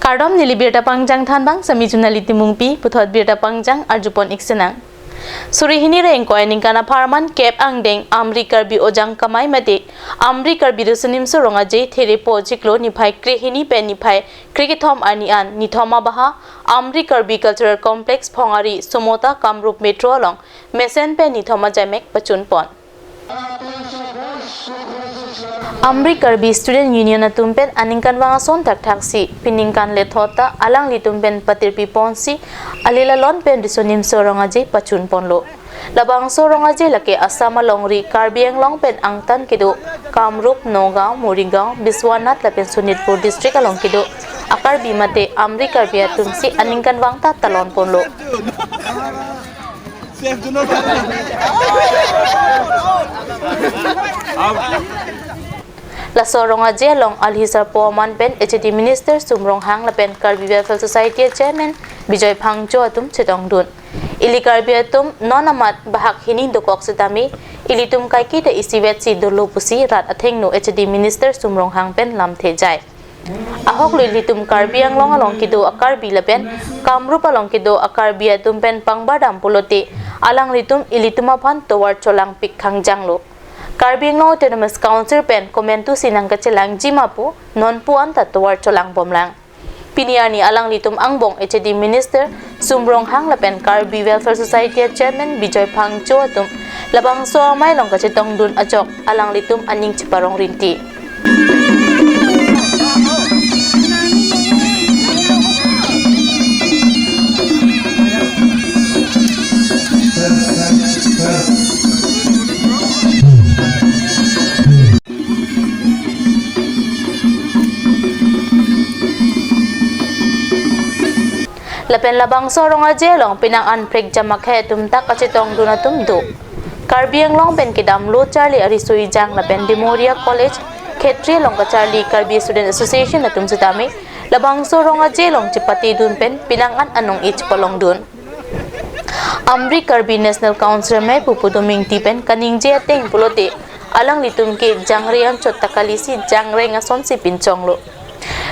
Ardom nili Birta Pangjang thanbang sami junaliti mungpi puthot Birta Pangjang arjupon iksenang. Surihini rengko Aningkan Apharman kep angdeng Amri Karbi Ojang Kamai mate Amri Karbi rusunim suronga je there po chiklo niphai krehini pen niphai krikithom anian nithoma baha Amri Karbi Cultural Complex phongari somota Kamrup Metro along mesen pen nithoma jamek pachun pon. Amri Karbi Student Union atumpen Aningkan wangason taksi piningkan lethota alang litumpen patirpi ponsi alila lon pen risonim sorongaje pachun ponlo labang sorongaje lake asama longri Karbiang long pen angtan kido Kamrup Nogao Morigaon Biswanath lapen Sunitpur district along kido Akarbi mate Amri Karbi atumsi Aningkan wangta talon ponlo La soronga je long alhisar poman pen HD Minister Sumrong Hang la pen Karbi Welfare Society Chairman Bijoy Phangcho atum chitong dun ili Karbi atum nonamat bahak hini dokok setami ili tum kaiki de isiwet si dolo pusi rat atheng no HD Minister Sumrong Hang pen lam the jai ahok li tum Karbi ang long along kido Akarbi la pen Kamrup along kido Akarbi atum pen pangbadam pulote alang litum ili tumaphan towar cholang pik Pangjang lo Karbi ng Autonomous Council pen komentu sinang kacelang jimapu non puan tatuar colang bomlang. Piniani alang litum angbong HD Minister Sumrong Hang lapen Karbi Welfare Society Chairman Bijoy Phangcho atum labang so may long kacetong dun ajok alang litum aning ciparong rinti. Lapen labang sorong ajelong pinang anpreg jamakhe tumta kacitong dunatum do. Karbiang long pen kidam lo Charlie Arisui Jang lapen Demoria College Khetri long ka Charlie Karbi Student Association atum sutami labang sorong ajelong cipati dun pen pinang anong ich polong dun. Amri Karbi National Council me pupuduming tipen kaning je ateng pulote alang litum ke jangrian chot takalisi jangre ngason si pinchong lo.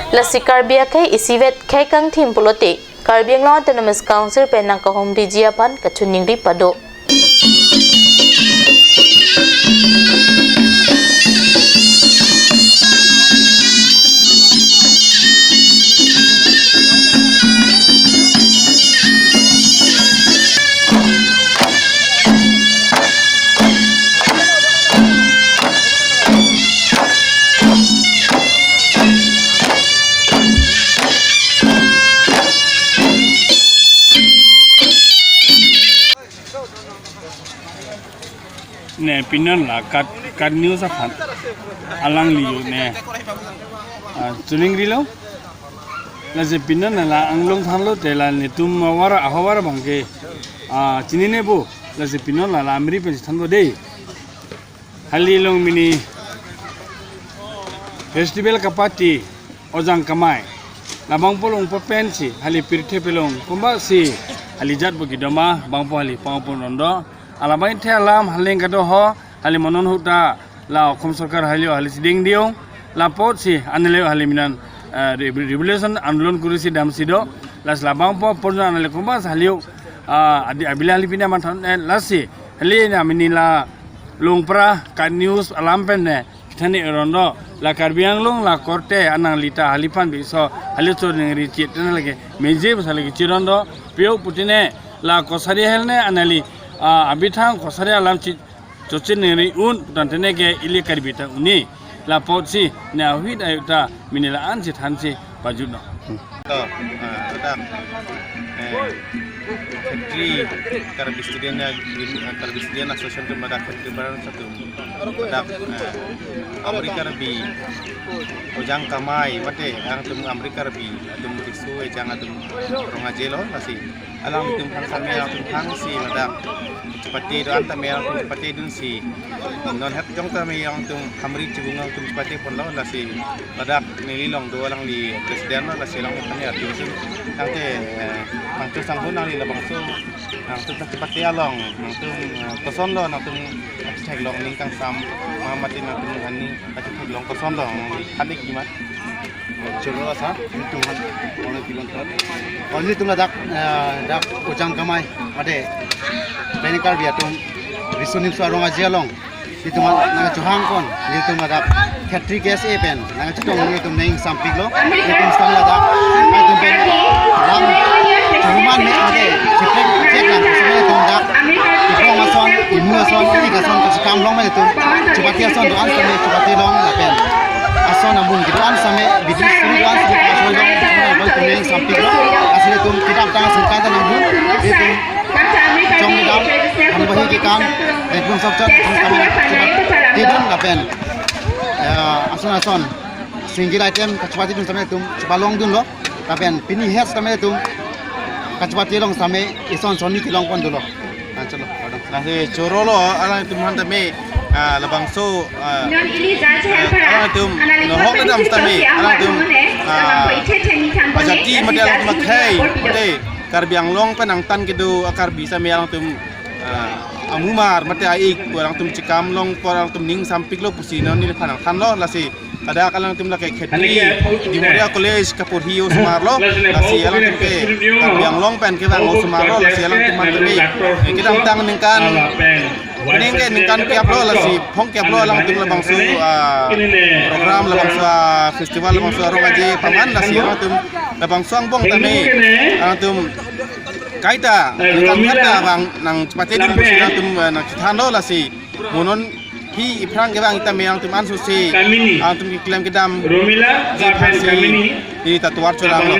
Lasi Karbi akai isiwet kai kang thim pulote Karbi ang Autonomous Council pen nang kahom di jiapan kachuning ri pado. Ne pinan la kat news afan alang liu ne tuning rilo la je pinan la anglong thanlo tela ne tum wara ahawara bangke chini ne bo la je pinan la amri pe thanlo de hali long mini festival kapati Ojang Kamai labang polong popensi hali pirthe pelong kumba si hali jat bugidama bangpo hali pangpon rondo alabain the alam haling kado ho hali monon huta la khom sarkar halio hali siding diong la pot si anele hali minan revolution andolon kurisi dam sido las labang po porna anele kumbas halio adi abila hali pina man lasi hali na minila lungpra kan news alam pen ne thani rondo la Karbiang long la korte anang lita halipan biso hali chor ngri chit na lage meje basale chirondo pio putine la kosari helne anali abithang kosari alam chi chochin neri un tantene ke ili Karbita uni la potsi na huit ayuta minila an si thansi pajuno Khetri Karbi Student Association tu madak Khetri baran satu madak Amri Karbi Ojang Kamai mate ang tum Amri Karbi atum risu ejang atum rongajelo masih alang tum kami atum si madak cepati do anta me atum cepati dun si non hat jong kami yang tum Amri cibungang tum cepati pon law lasi madak nililong do alang di presiden lasi lang kami atum ante mangtu sanghun ang labangso ang tum cepati along tum koson lo ang tum cek long ningkang sam mamatin ang tum ani cek long koson lo hadik gimana Churula sa Tuhan oleh pilontor. Only tuna dak Ojang Kamai ade Beni Karbi atum risunim suarong ajialong itu nang Johang kon itu dak Katri gas pen nang cetong itu neng sampiglo itu stangla dak itu ben ram cuman me ade cetek cetak semua itu dak itu mason imu mason ini kason kesekam long itu coba tiason doan sampai coba tilong pen ason ambung gitu an sampai bisnis ini doan sampai pasol long semua itu neng sampiglo asli itu kita tangan sengkata nambung itu trong đi đâu anh bao nhiêu can để cùng sắp chất không cầm đi đến là pen ason single item kacupati dun sampai tum cebalong dun lo là pen pini head sampai tum kacupati long sampai ison soni tilong pon dulu chalo nasi choro lo ala tum han tame labang so ala tum no hok le dam tame ala tum ajati model makai mate Karbiang long penang tan kedo Karbi sampai yang tum amumar mate aik orang tum cikam long orang tum ning sampik lo pusino ni panang tan lo lasi ada kalang tum la kayak di Moria College kapur hiu semar lo lasi alang tum ke Karbiang long pen ke bang semar lo lasi alang tum mate kita tang ningkan ini ke ningkan tiap lo lasi phong tiap lo alang tum labang su program labang su festival labang su orang aja paman lasi alang tum labang suang bong tame alang tum kaita kata bang nang cepatnya dum busina tum nang citan lo lasi monon hi iprang ke bang tame alang tum ansu si alang tum klaim kedam Romila Zafan Kamini di tatuar curang lo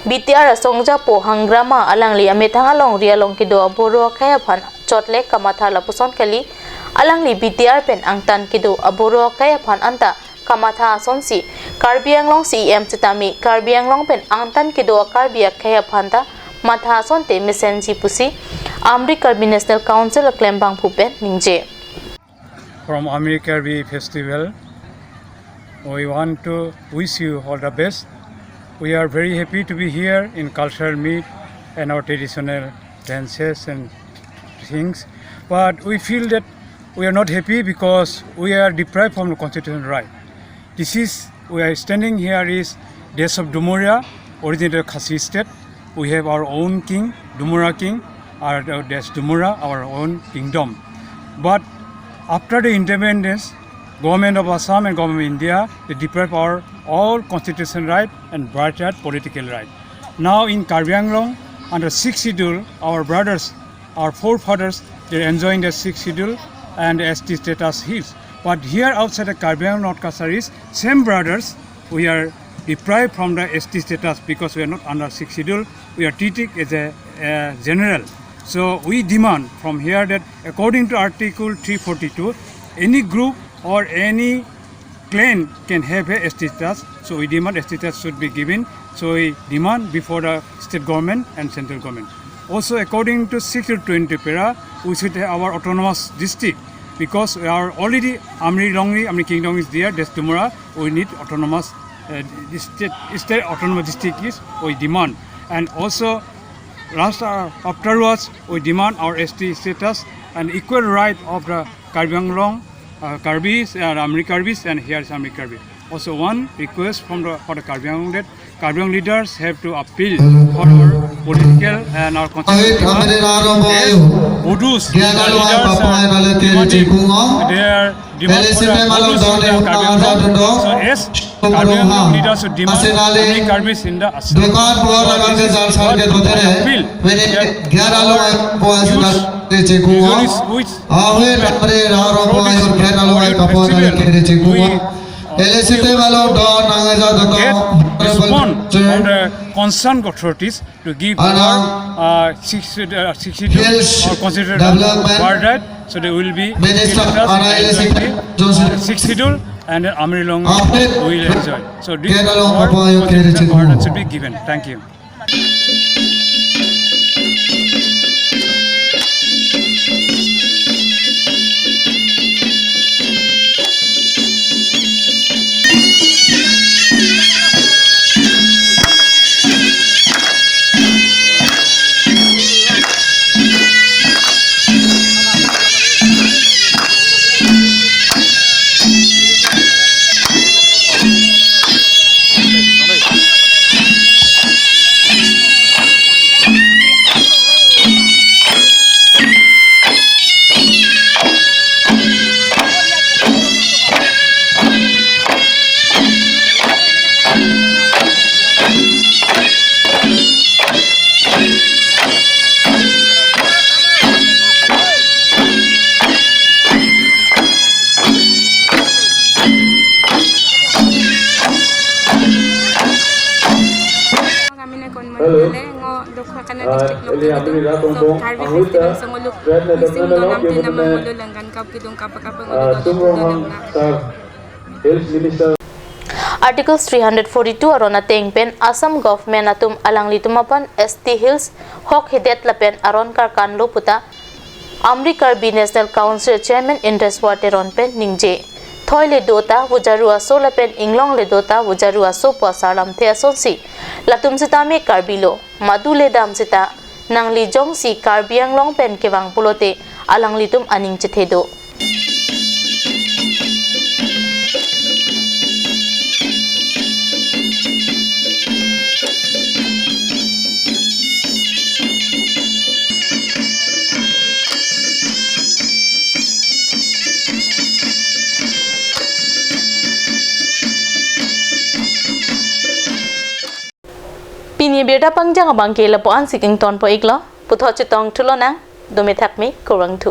BTR songja po hangrama alang li ametang along rialong kido aboro kaya phan chotle kamatha lapuson kali alang li BTR pen angtan kido aboro kaya phan anta kamatha sonsi Karbiang long CM chitami Karbiang long pen angtan kido Karbiak kaya phanta matha sonte mesenji pusi Amri Karbi National Council klembang phupen ningje from Amri Karbi Festival. We want to wish you all the best. We are very happy to be here in cultural meet and our traditional dances and things. But we feel that we are not happy because we are deprived from the constitutional right. This is, we are standing here is Desh of Dumuria, originated Khasi state. We have our own king, Dumura king, our Desh Dumura, our own kingdom. But after the independence, government of Assam and government of India, they deprive our all constitutional right and birthright political right. Now in Karbi Anglong, under 6th schedule, our brothers, our forefathers, they're enjoying the 6th schedule and ST status hills. But here outside the Karbi Anglong North Kasaris, same brothers, we are deprived from the ST status because we are not under 6th schedule. We are treated as a general. So we demand from here that according to Article 342, any group or any clan can have a ST status. So we demand ST status should be given. So we demand before the state government and central government. Also according to 620 para, we should have our autonomous district because we are already Amri Kingdom is there, that's Dumura. We need autonomous state autonomous district is we demand. And also afterwards we demand our ST status and equal right of the Karbi Anglong Karbis and Amri Karbis, and here is Amri Karbi. Also one request for the Karbi Anglong that Karbi Anglong leaders have to appeal for our political and our constitutional Bodus leaders are demanding their demand for the Bodus in the Karbi Anglong. So yes, Karbi Anglong leaders should demand Amri Karbis in the Assam. So this is what appeal which respond from the concerned authorities to give our 60 or considered birthright, so they will be 6 schedule and Amri Long will enjoy. So this birthright should be given. Thank you. Articles 342 arona tengpen Assam government atum alangli tumapan ST Hills hok hidet lapen aron karkan loputa Amri Karbi National Council Chairman Interest Wateron pen ningje thoi le dota wujaru aso lapen inglong le dota wujaru aso pasalam the asonsi latum sita me karbilo madu le dam sita nangli jong si karbiang long pen kewang pulote alangli tum aning chethedo Pini Birta Pangjang abang ke lapo an siking ton po iklo putho chitong tulo nang domi thakmi kurang thu